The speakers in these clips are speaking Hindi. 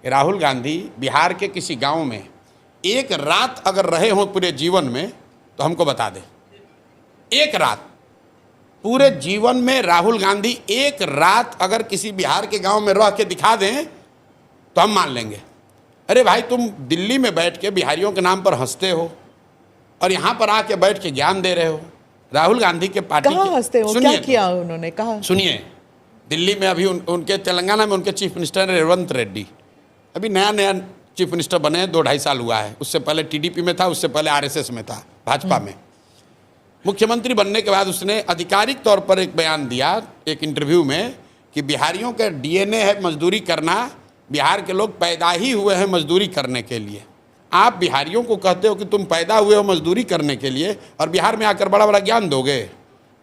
राहुल गांधी बिहार के किसी गांव में एक रात अगर रहे हों पूरे जीवन में तो हमको बता दें। एक रात पूरे जीवन में राहुल गांधी एक रात अगर किसी बिहार के गांव में रह के दिखा दें तो हम मान लेंगे। अरे भाई, तुम दिल्ली में बैठ के बिहारियों के नाम पर हंसते हो और यहाँ पर आके बैठ के ज्ञान दे रहे हो। राहुल गांधी के पार्टी कहाँ हंसते हो? क्या किया उन्होंने? कहा सुनिए, दिल्ली में अभी उनके तेलंगाना में उनके चीफ मिनिस्टर रेवंत रेड्डी अभी नया नया चीफ मिनिस्टर बने, 2-2.5 साल हुआ है। उससे पहले टीडीपी में था, उससे पहले आरएसएस में था, भाजपा में। मुख्यमंत्री बनने के बाद उसने आधिकारिक तौर पर एक बयान दिया एक इंटरव्यू में कि बिहारियों का डीएनए है मजदूरी करना, बिहार के लोग पैदा ही हुए हैं मजदूरी करने के लिए। आप बिहारियों को कहते हो कि तुम पैदा हुए हो मजदूरी करने के लिए और बिहार में आकर बड़ा बड़ा ज्ञान दोगे।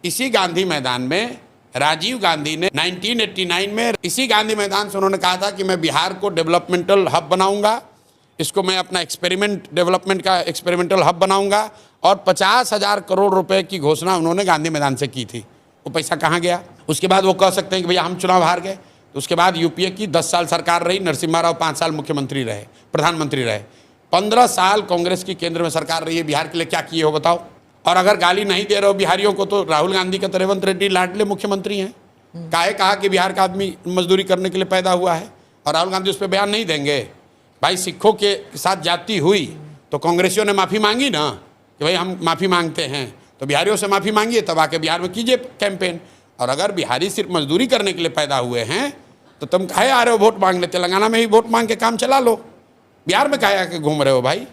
इसी गांधी मैदान में राजीव गांधी ने 1989 में इसी गांधी मैदान से उन्होंने कहा था कि मैं बिहार को डेवलपमेंटल हब बनाऊंगा, इसको मैं अपना डेवलपमेंट का एक्सपेरिमेंटल हब बनाऊंगा, और 50,000 करोड़ रुपए की घोषणा उन्होंने गांधी मैदान से की थी। वो पैसा कहाँ गया? उसके बाद वो कह सकते हैं कि भैया हम चुनाव हार गए। तो उसके बाद यूपीए की 10 साल सरकार रही, नरसिम्हा राव 5 साल मुख्यमंत्री रहे, प्रधानमंत्री रहे। 15 साल कांग्रेस की केंद्र में सरकार रही है। बिहार के लिए क्या किए हो बताओ? और अगर गाली नहीं दे रहे हो बिहारियों को तो राहुल गांधी के तो रेवंत रेड्डी लाडले मुख्यमंत्री हैं। काहे कहा कि बिहार का आदमी मजदूरी करने के लिए पैदा हुआ है और राहुल गांधी उस पर बयान नहीं देंगे? भाई, सिखों के साथ जाति हुई तो कांग्रेसियों ने माफ़ी मांगी ना कि भाई हम माफ़ी मांगते हैं, तो बिहारियों से माफ़ी मांगिए, तब आके बिहार में कीजिए कैंपेन। और अगर बिहारी सिर्फ मजदूरी करने के लिए पैदा हुए हैं तो तुम काहे आ रहे हो वोट मांगने? तेलंगाना में ही वोट मांग के काम चला लो, बिहार में काहे आके घूम रहे हो भाई?